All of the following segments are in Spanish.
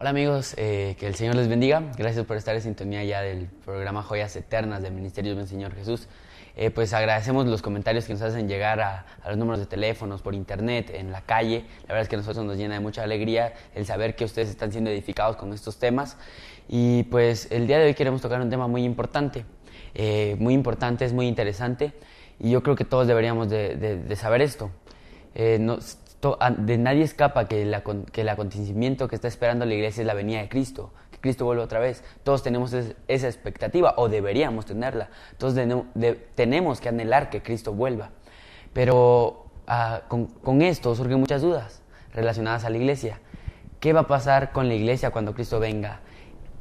Hola amigos, que el Señor les bendiga. Gracias por estar en sintonía ya del programa Joyas Eternas del Ministerio del Señor Jesús. Pues agradecemos los comentarios que nos hacen llegar a los números de teléfonos, por internet, en la calle. La verdad es que a nosotros nos llena de mucha alegría el saber que ustedes están siendo edificados con estos temas. Y pues el día de hoy queremos tocar un tema muy importante, es muy interesante, y yo creo que todos deberíamos de saber esto. De nadie escapa que el acontecimiento que está esperando la iglesia es la venida de Cristo, que Cristo vuelva otra vez. Todos tenemos esa expectativa, o deberíamos tenerla. Todos tenemos que anhelar que Cristo vuelva. Pero con esto surgen muchas dudas relacionadas a la iglesia. ¿Qué va a pasar con la iglesia cuando Cristo venga?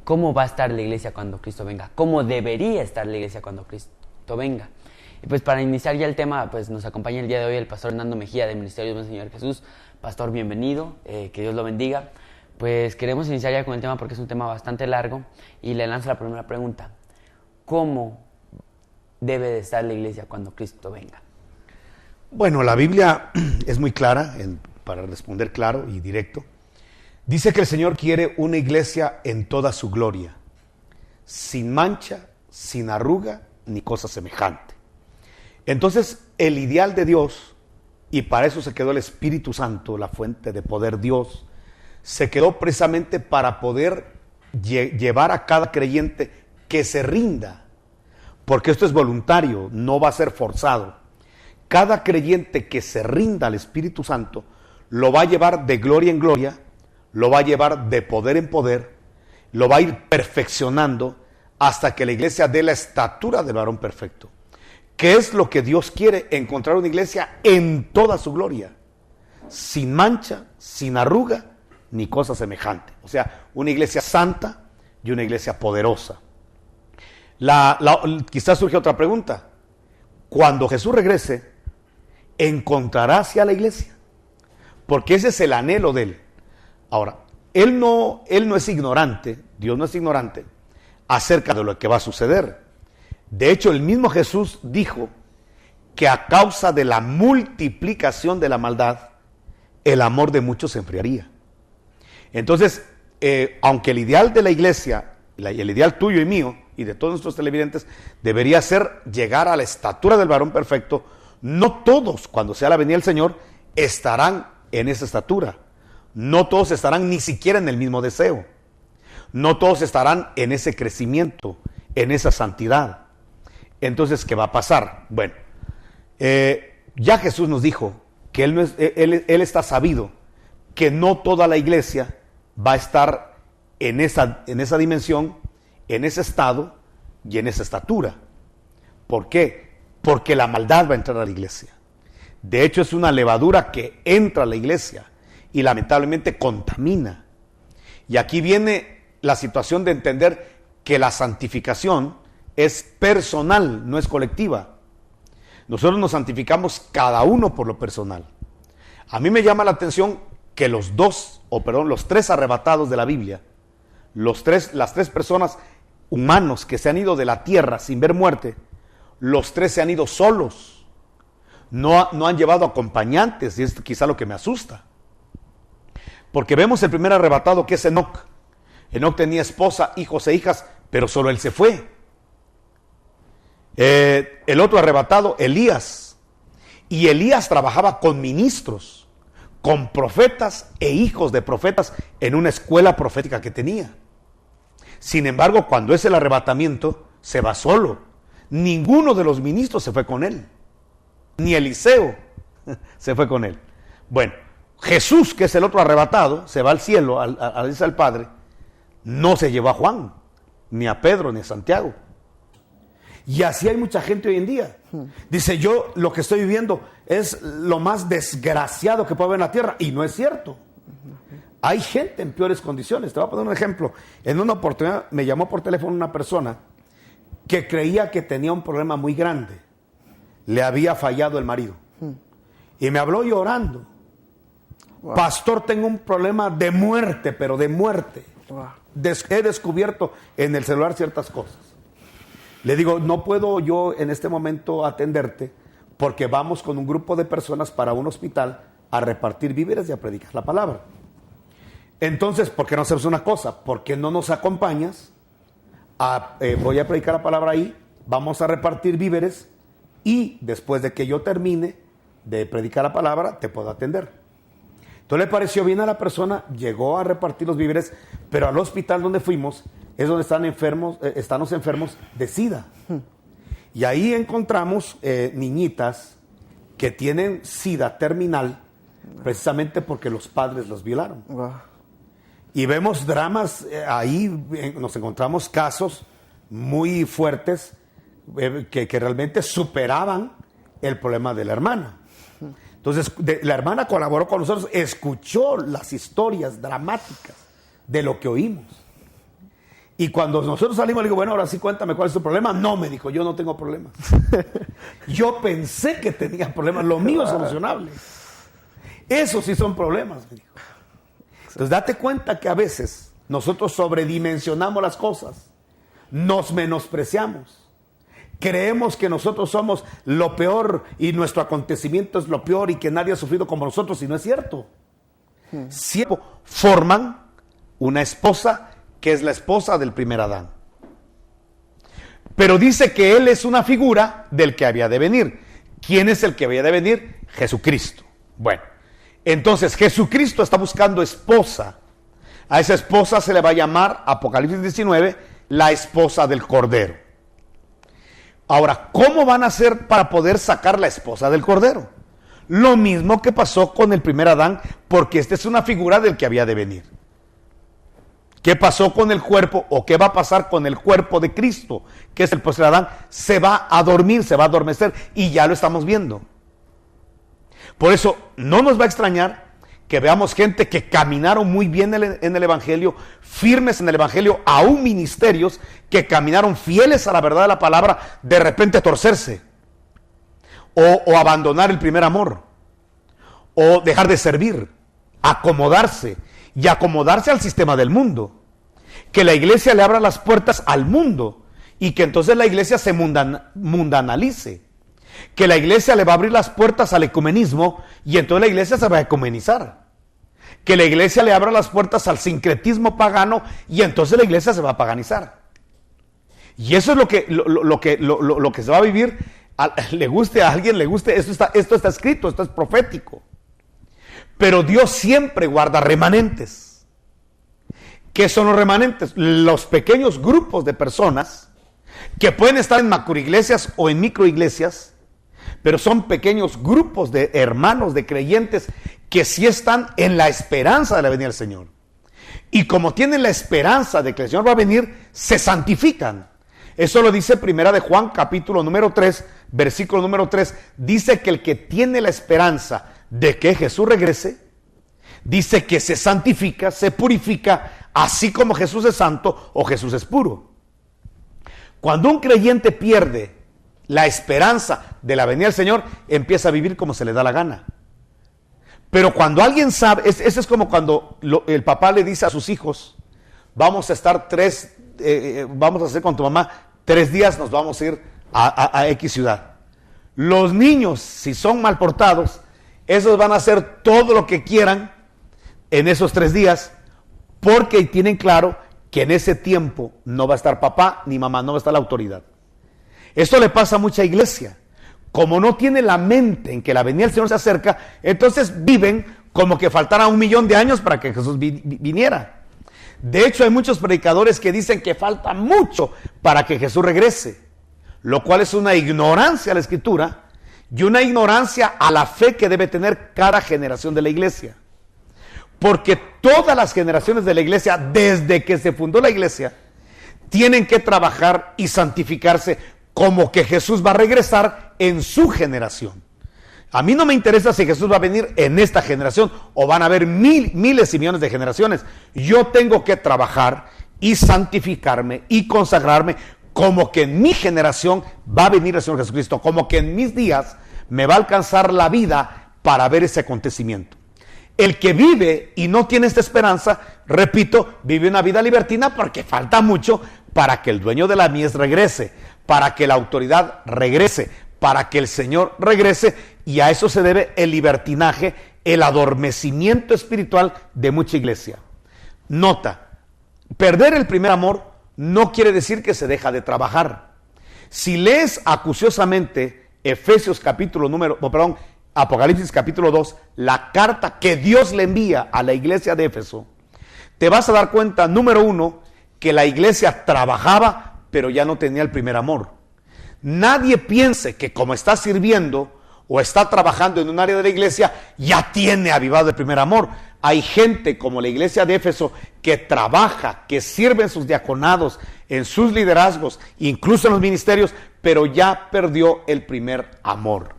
¿Cómo va a estar la iglesia cuando Cristo venga? ¿Cómo debería estar la iglesia cuando Cristo venga? Y pues para iniciar ya el tema, pues nos acompaña el día de hoy el pastor Hernando Mejía del Ministerio del Señor Jesús. Pastor, bienvenido, que Dios lo bendiga. Pues queremos iniciar ya con el tema porque es un tema bastante largo y le lanzo la primera pregunta. ¿Cómo debe de estar la iglesia cuando Cristo venga? Bueno, la Biblia es muy clara, para responder claro y directo. Dice que el Señor quiere una iglesia en toda su gloria, sin mancha, sin arruga, ni cosa semejante. Entonces, el ideal de Dios, y para eso se quedó el Espíritu Santo, la fuente de poder Dios, se quedó precisamente para poder llevar a cada creyente que se rinda, porque esto es voluntario, no va a ser forzado. Cada creyente que se rinda al Espíritu Santo lo va a llevar de gloria en gloria, lo va a llevar de poder en poder, lo va a ir perfeccionando hasta que la iglesia dé la estatura del varón perfecto. ¿Qué es lo que Dios quiere? Encontrar una iglesia en toda su gloria, sin mancha, sin arruga, ni cosa semejante. O sea, una iglesia santa y una iglesia poderosa. Quizás surge otra pregunta. Cuando Jesús regrese, ¿encontrará hacia la iglesia? Porque ese es el anhelo de Él. Ahora, Él no es ignorante, Dios no es ignorante acerca de lo que va a suceder. De hecho, el mismo Jesús dijo que a causa de la multiplicación de la maldad, el amor de muchos se enfriaría. Entonces, aunque el ideal de la iglesia, el ideal tuyo y mío, y de todos nuestros televidentes, debería ser llegar a la estatura del varón perfecto, no todos, cuando sea la venida del Señor, estarán en esa estatura. No todos estarán ni siquiera en el mismo deseo. No todos estarán en ese crecimiento, en esa santidad. Entonces, ¿qué va a pasar? Bueno, ya Jesús nos dijo que Él está sabido que no toda la iglesia va a estar en esa dimensión, en ese estado y en esa estatura. ¿Por qué? Porque la maldad va a entrar a la iglesia. De hecho, es una levadura que entra a la iglesia y lamentablemente contamina. Y aquí viene la situación de entender que la santificación es personal, no es colectiva. Nosotros nos santificamos cada uno por lo personal. A mí me llama la atención que los tres arrebatados de la Biblia, las tres personas humanos que se han ido de la tierra sin ver muerte, los tres se han ido solos. No han llevado acompañantes, y es quizá lo que me asusta. Porque vemos el primer arrebatado, que es Enoc. Enoc tenía esposa, hijos e hijas, pero solo él se fue. El otro arrebatado, Elías. Y Elías trabajaba con ministros, con profetas e hijos de profetas en una escuela profética que tenía. Sin embargo, cuando es el arrebatamiento, se va solo. Ninguno de los ministros se fue con él. Ni Eliseo se fue con él. Bueno, Jesús, que es el otro arrebatado, se va al cielo, dice al Padre, no se llevó a Juan, ni a Pedro, ni a Santiago. Y así hay mucha gente hoy en día. Dice, yo lo que estoy viviendo es lo más desgraciado que puede haber en la tierra. Y no es cierto. Hay gente en peores condiciones. Te voy a poner un ejemplo. En una oportunidad me llamó por teléfono una persona que creía que tenía un problema muy grande. Le había fallado el marido. Y me habló llorando. Wow. Pastor, tengo un problema de muerte, pero de muerte. Wow. He descubierto en el celular ciertas cosas. Le digo, no puedo yo en este momento atenderte porque vamos con un grupo de personas para un hospital a repartir víveres y a predicar la palabra. Entonces, ¿por qué no hacemos una cosa? ¿Por qué no nos acompañas? Voy a predicar la palabra ahí, vamos a repartir víveres y después de que yo termine de predicar la palabra, te puedo atender. Entonces le pareció bien a la persona, llegó a repartir los víveres, pero al hospital donde fuimos es donde están los enfermos de SIDA. Y ahí encontramos niñitas que tienen SIDA terminal, precisamente porque los padres los violaron. Wow. Y vemos dramas, ahí nos encontramos casos muy fuertes que realmente superaban el problema de la hermana. Entonces, la hermana colaboró con nosotros, escuchó las historias dramáticas de lo que oímos. Y cuando nosotros salimos, le digo, bueno, ahora sí cuéntame cuál es tu problema. No, me dijo, yo no tengo problemas. Yo pensé que tenía problemas, lo mío es solucionable. Esos sí son problemas, me dijo. Entonces, date cuenta que a veces nosotros sobredimensionamos las cosas, nos menospreciamos. Creemos que nosotros somos lo peor y nuestro acontecimiento es lo peor y que nadie ha sufrido como nosotros, y no es cierto. Siempre forman una esposa que es la esposa del primer Adán. Pero dice que él es una figura del que había de venir. ¿Quién es el que había de venir? Jesucristo. Bueno, entonces Jesucristo está buscando esposa. A esa esposa se le va a llamar, Apocalipsis 19, la esposa del Cordero. Ahora, ¿cómo van a hacer para poder sacar la esposa del Cordero? Lo mismo que pasó con el primer Adán, porque esta es una figura del que había de venir. ¿Qué pasó con el cuerpo o qué va a pasar con el cuerpo de Cristo, que es el postrer Adán? Se va a dormir, se va a adormecer, y ya lo estamos viendo. Por eso no nos va a extrañar que veamos gente que caminaron muy bien en el Evangelio, firmes en el Evangelio, aún ministerios que caminaron fieles a la verdad de la palabra, de repente torcerse, o abandonar el primer amor, o dejar de servir, acomodarse, y acomodarse al sistema del mundo. Que la iglesia le abra las puertas al mundo, y que entonces la iglesia se mundanalice. Que la iglesia le va a abrir las puertas al ecumenismo, y entonces la iglesia se va a ecumenizar. Que la iglesia le abra las puertas al sincretismo pagano, y entonces la iglesia se va a paganizar. Y eso es lo que se va a vivir, le guste a alguien, le guste, esto está escrito, esto es profético. Pero Dios siempre guarda remanentes. ¿Qué son los remanentes? Los pequeños grupos de personas que pueden estar en macroiglesias o en microiglesias, pero son pequeños grupos de hermanos, de creyentes, que sí están en la esperanza de la venida del Señor. Y como tienen la esperanza de que el Señor va a venir, se santifican. Eso lo dice Primera de Juan, capítulo número 3, versículo número 3. Dice que el que tiene la esperanza de que Jesús regrese, dice que se santifica, se purifica, así como Jesús es santo o Jesús es puro. Cuando un creyente pierde la esperanza de la venida del Señor, empieza a vivir como se le da la gana. Pero cuando alguien sabe, eso es como cuando el papá le dice a sus hijos, vamos a estar vamos a hacer con tu mamá 3 días, nos vamos a ir a X ciudad. Los niños, si son mal portados, esos van a hacer todo lo que quieran en esos 3 días, porque tienen claro que en ese tiempo no va a estar papá ni mamá, no va a estar la autoridad. Esto le pasa a mucha iglesia. Como no tiene la mente en que la venida del Señor se acerca, entonces viven como que faltara 1.000.000 de años para que Jesús viniera. De hecho, hay muchos predicadores que dicen que falta mucho para que Jesús regrese, lo cual es una ignorancia a la Escritura y una ignorancia a la fe que debe tener cada generación de la iglesia. Porque todas las generaciones de la iglesia, desde que se fundó la iglesia, tienen que trabajar y santificarse como que Jesús va a regresar en su generación. A mí no me interesa si Jesús va a venir en esta generación o van a haber miles y millones de generaciones. Yo tengo que trabajar y santificarme y consagrarme como que en mi generación va a venir el Señor Jesucristo, como que en mis días me va a alcanzar la vida para ver ese acontecimiento. El que vive y no tiene esta esperanza, repito, vive una vida libertina porque falta mucho para que el dueño de la mies regrese, para que la autoridad regrese, para que el Señor regrese, y a eso se debe el libertinaje, el adormecimiento espiritual de mucha iglesia. Nota, perder el primer amor no quiere decir que se deja de trabajar. Si lees acuciosamente Apocalipsis capítulo 2, la carta que Dios le envía a la iglesia de Éfeso, te vas a dar cuenta, número 1, que la iglesia trabajaba, pero ya no tenía el primer amor. Nadie piense que como está sirviendo o está trabajando en un área de la iglesia, ya tiene avivado el primer amor. Hay gente como la iglesia de Éfeso que trabaja, que sirve en sus diaconados, en sus liderazgos, incluso en los ministerios, pero ya perdió el primer amor.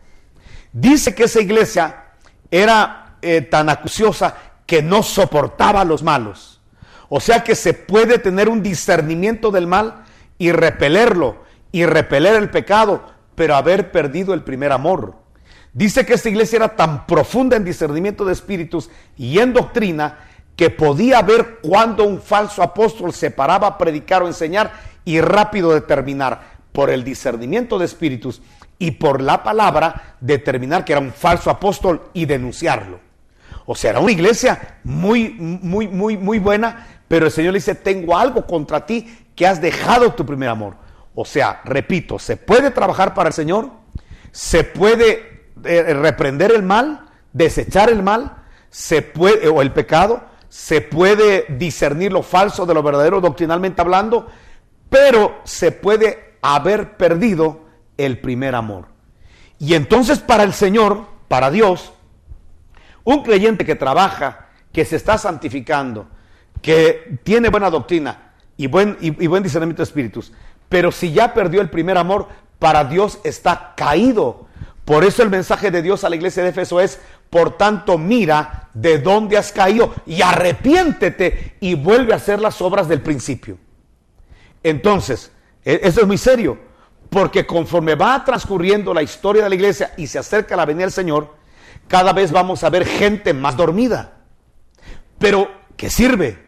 Dice que esa iglesia era tan acuciosa que no soportaba a los malos. O sea que se puede tener un discernimiento del mal y repelerlo, y repeler el pecado, pero haber perdido el primer amor. Dice que esta iglesia era tan profunda en discernimiento de espíritus y en doctrina que podía ver cuando un falso apóstol se paraba a predicar o enseñar y rápido determinar por el discernimiento de espíritus y por la palabra determinar que era un falso apóstol y denunciarlo. O sea, era una iglesia muy buena, pero el Señor le dice, tengo algo contra ti, que has dejado tu primer amor. O sea, repito, se puede trabajar para el Señor, se puede reprender el mal, desechar el mal, se puede, o el pecado, se puede discernir lo falso de lo verdadero doctrinalmente hablando, pero se puede haber perdido el primer amor. Y entonces para el Señor, para Dios, un creyente que trabaja, que se está santificando, que tiene buena doctrina y buen discernimiento de espíritus, pero si ya perdió el primer amor, para Dios está caído. Por eso el mensaje de Dios a la iglesia de Éfeso es, por tanto mira de dónde has caído y arrepiéntete y vuelve a hacer las obras del principio. Entonces, eso es muy serio, porque conforme va transcurriendo la historia de la iglesia y se acerca la venida del Señor, cada vez vamos a ver gente más dormida, pero que sirve,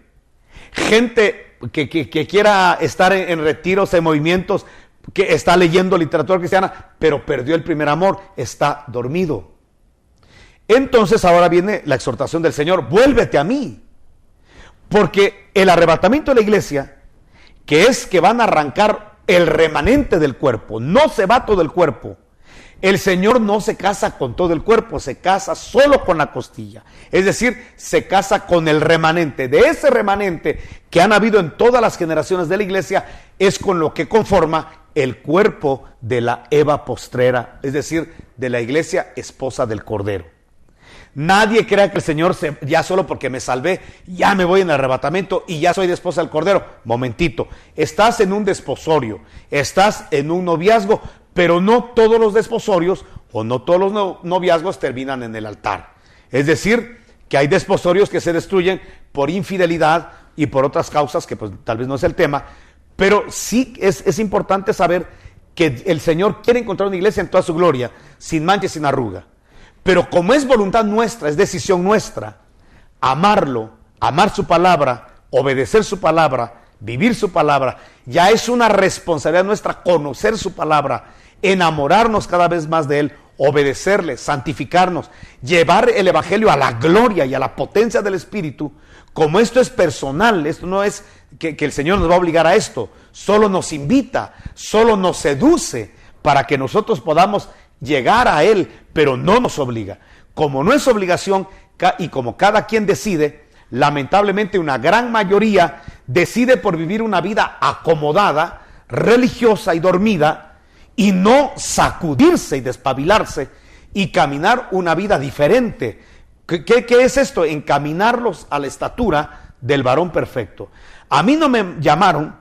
gente que quiera estar en retiros, en movimientos, que está leyendo literatura cristiana, pero perdió el primer amor, está dormido. Entonces ahora viene la exhortación del Señor, vuélvete a mí, porque el arrebatamiento de la iglesia, que es que van a arrancar el remanente del cuerpo, no se va todo el cuerpo. El Señor no se casa con todo el cuerpo, se casa solo con la costilla. Es decir, se casa con el remanente. De ese remanente que han habido en todas las generaciones de la iglesia, es con lo que conforma el cuerpo de la Eva postrera, es decir, de la iglesia esposa del Cordero. Nadie crea que el Señor, ya solo porque me salvé, ya me voy en el arrebatamiento y ya soy de esposa del Cordero. Momentito, estás en un desposorio, estás en un noviazgo, pero no todos los desposorios o no todos los noviazgos terminan en el altar. Es decir, que hay desposorios que se destruyen por infidelidad y por otras causas que pues tal vez no es el tema, pero sí es importante saber que el Señor quiere encontrar una iglesia en toda su gloria, sin mancha y sin arruga. Pero como es voluntad nuestra, es decisión nuestra, amarlo, amar su palabra, obedecer su palabra, vivir su palabra, ya es una responsabilidad nuestra conocer su palabra, enamorarnos cada vez más de él, obedecerle, santificarnos, llevar el evangelio a la gloria y a la potencia del Espíritu. Como esto es personal, esto no es que el Señor nos va a obligar a esto, solo nos invita, solo nos seduce para que nosotros podamos llegar a él, pero no nos obliga. Como no es obligación y como cada quien decide, lamentablemente una gran mayoría decide por vivir una vida acomodada, religiosa y dormida, y no sacudirse y despabilarse y caminar una vida diferente. ¿Qué es esto? Encaminarlos a la estatura del varón perfecto. A mí no me llamaron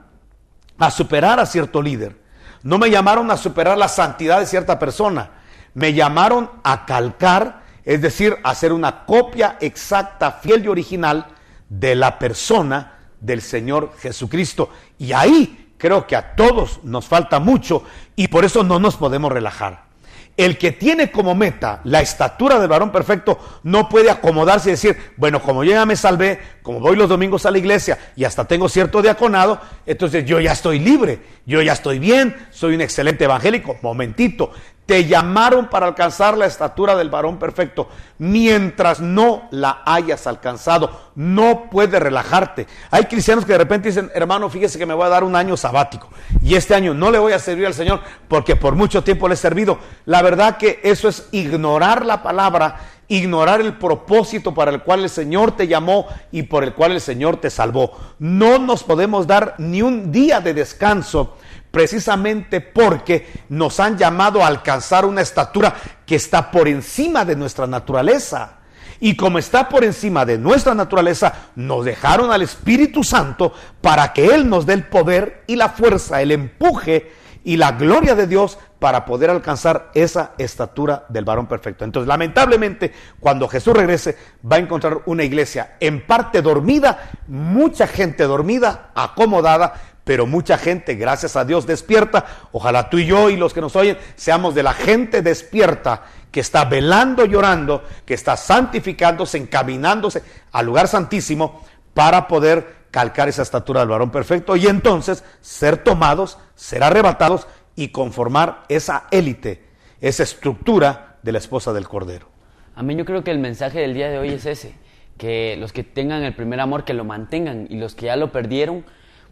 a superar a cierto líder, no me llamaron a superar la santidad de cierta persona, me llamaron a calcar, es decir, a hacer una copia exacta, fiel y original de la persona del Señor Jesucristo. Y ahí creo que a todos nos falta mucho y por eso no nos podemos relajar. El que tiene como meta la estatura del varón perfecto no puede acomodarse y decir, bueno, como yo ya me salvé, como voy los domingos a la iglesia y hasta tengo cierto diaconado, entonces yo ya estoy libre, yo ya estoy bien, soy un excelente evangélico. Momentito, Te llamaron para alcanzar la estatura del varón perfecto. Mientras no la hayas alcanzado, no puedes relajarte. Hay cristianos que de repente dicen, hermano, fíjese que me voy a dar un año sabático y este año no le voy a servir al Señor porque por mucho tiempo le he servido. La verdad que eso es ignorar la palabra, ignorar el propósito para el cual el Señor te llamó y por el cual el Señor te salvó. No nos podemos dar ni un día de descanso, precisamente porque nos han llamado a alcanzar una estatura que está por encima de nuestra naturaleza. Y como está por encima de nuestra naturaleza, nos dejaron al Espíritu Santo para que Él nos dé el poder y la fuerza, el empuje y la gloria de Dios para poder alcanzar esa estatura del varón perfecto. Entonces, lamentablemente, cuando Jesús regrese, va a encontrar una iglesia en parte dormida, mucha gente dormida, acomodada, pero mucha gente, gracias a Dios, despierta. Ojalá tú y yo y los que nos oyen seamos de la gente despierta que está velando, llorando, que está santificándose, encaminándose al lugar santísimo para poder calcar esa estatura del varón perfecto y entonces ser tomados, ser arrebatados y conformar esa élite, esa estructura de la esposa del Cordero. Amén. Yo creo que el mensaje del día de hoy es ese, que los que tengan el primer amor, que lo mantengan, y los que ya lo perdieron,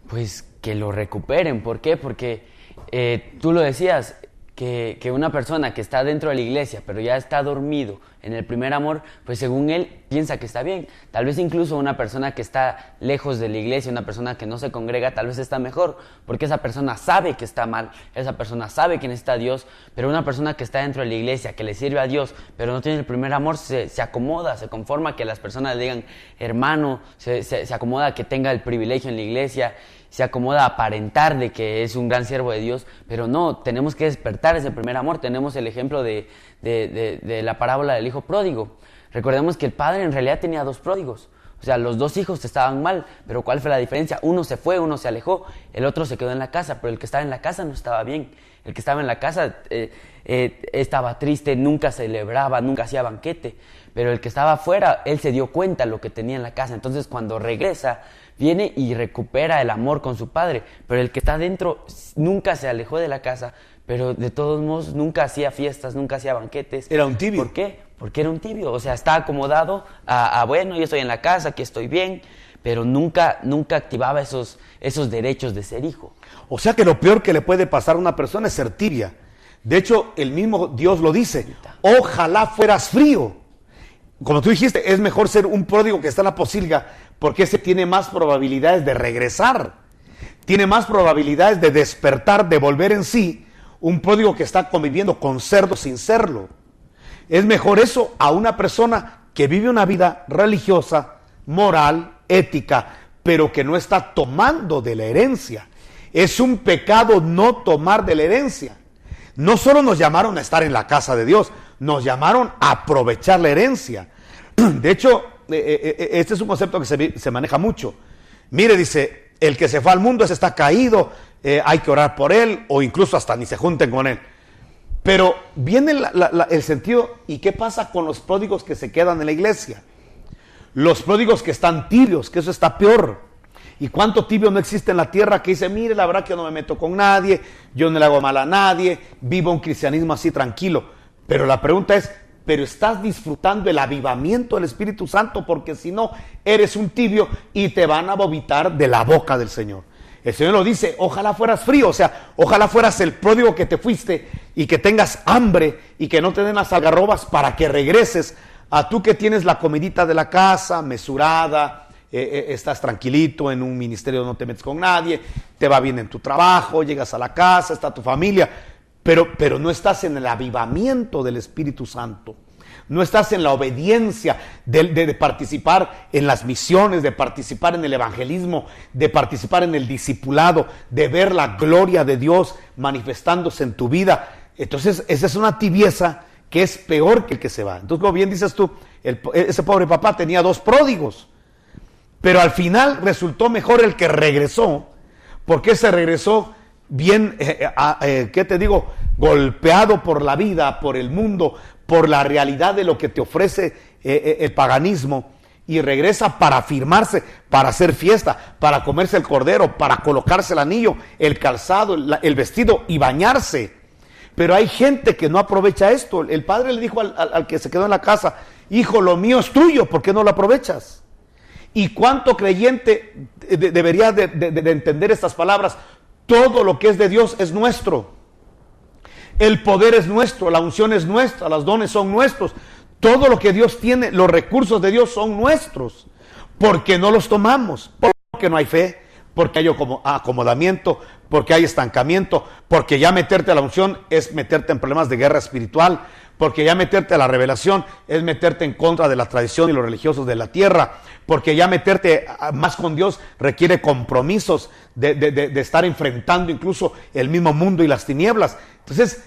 pues que lo recuperen. ¿Por qué? Porque tú lo decías, que una persona que está dentro de la iglesia, pero ya está dormido en el primer amor, pues según él piensa que está bien. Tal vez incluso una persona que está lejos de la iglesia, una persona que no se congrega, tal vez está mejor, porque esa persona sabe que está mal, esa persona sabe que necesita a Dios, pero una persona que está dentro de la iglesia, que le sirve a Dios, pero no tiene el primer amor, se acomoda, se conforma que las personas le digan hermano, se acomoda a que tenga el privilegio en la iglesia, se acomoda a aparentar de que es un gran siervo de Dios, pero no, tenemos que despertar ese primer amor. Tenemos el ejemplo de la parábola del hijo pródigo. Recordemos que el padre en realidad tenía 2 pródigos, o sea, los 2 hijos estaban mal, pero ¿cuál fue la diferencia? Uno se fue, uno se alejó, el otro se quedó en la casa, pero el que estaba en la casa no estaba bien. El que estaba en la casa estaba triste, nunca celebraba, nunca hacía banquete, pero el que estaba afuera, él se dio cuenta de lo que tenía en la casa. Entonces cuando regresa, viene y recupera el amor con su padre, pero el que está dentro nunca se alejó de la casa, pero de todos modos nunca hacía fiestas, nunca hacía banquetes. Era un tibio. ¿Por qué? Porque era un tibio, o sea, está acomodado bueno, yo estoy en la casa, aquí estoy bien, pero nunca activaba esos derechos de ser hijo. O sea que lo peor que le puede pasar a una persona es ser tibia. De hecho, el mismo Dios lo dice, ojalá fueras frío. Como tú dijiste, es mejor ser un pródigo que está en la posilga, porque ese tiene más probabilidades de regresar, tiene más probabilidades de despertar, de volver en sí, un pródigo que está conviviendo con cerdos sin serlo. Es mejor eso a una persona que vive una vida religiosa, moral, ética, pero que no está tomando de la herencia. Es un pecado no tomar de la herencia. No solo nos llamaron a estar en la casa de Dios, nos llamaron a aprovechar la herencia. De hecho, este es un concepto que se maneja mucho. Mire, dice, el que se fue al mundo, ese está caído, hay que orar por él, o incluso hasta ni se junten con él. Pero viene el sentido, ¿y qué pasa con los pródigos que se quedan en la iglesia? Los pródigos que están tibios, que eso está peor. ¿Y cuánto tibio no existe en la tierra que dice, mire, la verdad que yo no me meto con nadie, yo no le hago mal a nadie, vivo un cristianismo así tranquilo? Pero la pregunta es, ¿pero estás disfrutando el avivamiento del Espíritu Santo? Porque si no, eres un tibio y te van a vomitar de la boca del Señor. El Señor lo dice, ojalá fueras frío, o sea, ojalá fueras el pródigo que te fuiste y que tengas hambre y que no te den las algarrobas para que regreses a tú que tienes la comidita de la casa, mesurada, estás tranquilito en un ministerio, no te metes con nadie, te va bien en tu trabajo, llegas a la casa, está tu familia, pero no estás en el avivamiento del Espíritu Santo. No estás en la obediencia de participar en las misiones, de participar en el evangelismo, de participar en el discipulado, de ver la gloria de Dios manifestándose en tu vida. Entonces, esa es una tibieza que es peor que el que se va. Entonces, como bien dices tú, ese pobre papá tenía 2 pródigos, pero al final resultó mejor el que regresó, porque ese regresó bien, ¿qué te digo? Golpeado por la vida, por el mundo, por la realidad de lo que te ofrece el paganismo, y regresa para afirmarse, para hacer fiesta, para comerse el cordero, para colocarse el anillo, el calzado, el vestido y bañarse. Pero hay gente que no aprovecha esto. El padre le dijo al que se quedó en la casa, hijo, lo mío es tuyo, ¿por qué no lo aprovechas? ¿Y cuánto creyente debería de entender estas palabras? Todo lo que es de Dios es nuestro. El poder es nuestro, la unción es nuestra, los dones son nuestros. Todo lo que Dios tiene, los recursos de Dios son nuestros. Porque no los tomamos, porque no hay fe, porque hay acomodamiento, porque hay estancamiento, porque ya meterte a la unción es meterte en problemas de guerra espiritual, porque ya meterte a la revelación es meterte en contra de la tradición y los religiosos de la tierra, porque ya meterte más con Dios requiere compromisos de estar enfrentando incluso el mismo mundo y las tinieblas. Entonces,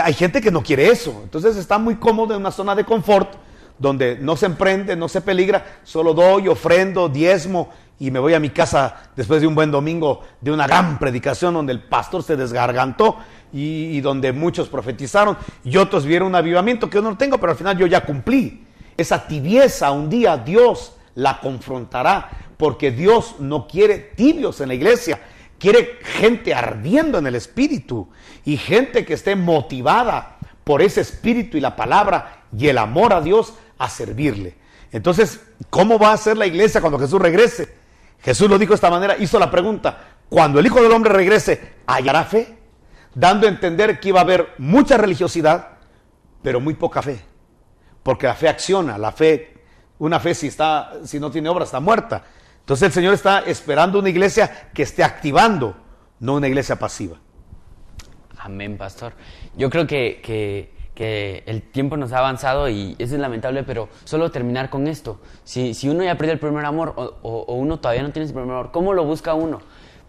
hay gente que no quiere eso, entonces está muy cómodo en una zona de confort, donde no se emprende, no se peligra, solo doy, ofrendo, diezmo, y me voy a mi casa después de un buen domingo de una gran predicación donde el pastor se desgargantó y donde muchos profetizaron y otros vieron un avivamiento que yo no tengo, pero al final yo ya cumplí. Esa tibieza un día Dios la confrontará, porque Dios no quiere tibios en la iglesia, quiere gente ardiendo en el espíritu y gente que esté motivada por ese espíritu y la palabra y el amor a Dios a servirle. Entonces, ¿cómo va a ser la iglesia cuando Jesús regrese? Jesús lo dijo de esta manera, hizo la pregunta, cuando el Hijo del Hombre regrese, ¿hallará fe? Dando a entender que iba a haber mucha religiosidad, pero muy poca fe. Porque la fe acciona, la fe, una fe si no tiene obra está muerta. Entonces el Señor está esperando una iglesia que esté activando, no una iglesia pasiva. Amén, pastor. Yo creo que el tiempo nos ha avanzado y eso es lamentable, pero solo terminar con esto. Si uno ya perdió el primer amor o uno todavía no tiene ese primer amor, ¿cómo lo busca uno?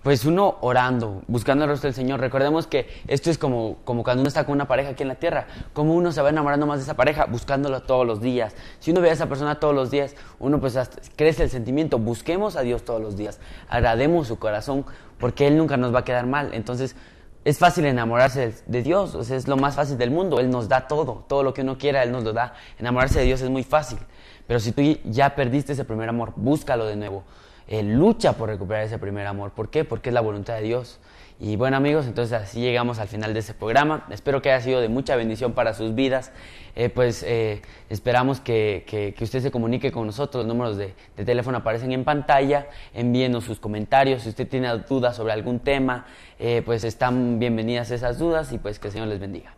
Pues uno orando, buscando el rostro del Señor. Recordemos que esto es como cuando uno está con una pareja aquí en la tierra. ¿Cómo uno se va enamorando más de esa pareja? Buscándolo todos los días. Si uno ve a esa persona todos los días, uno pues hasta crece el sentimiento. Busquemos a Dios todos los días. Agrademos su corazón, porque Él nunca nos va a quedar mal. Entonces, es fácil enamorarse de Dios, o sea, es lo más fácil del mundo. Él nos da todo lo que uno quiera, Él nos lo da. Enamorarse de Dios es muy fácil, pero si tú ya perdiste ese primer amor, búscalo de nuevo. Lucha por recuperar ese primer amor. ¿Por qué? Porque es la voluntad de Dios. Y bueno, amigos, entonces así llegamos al final de este programa. Espero que haya sido de mucha bendición para sus vidas. Esperamos que usted se comunique con nosotros. Los números de teléfono aparecen en pantalla. Envíenos sus comentarios. Si usted tiene dudas sobre algún tema, pues están bienvenidas esas dudas y pues que el Señor les bendiga.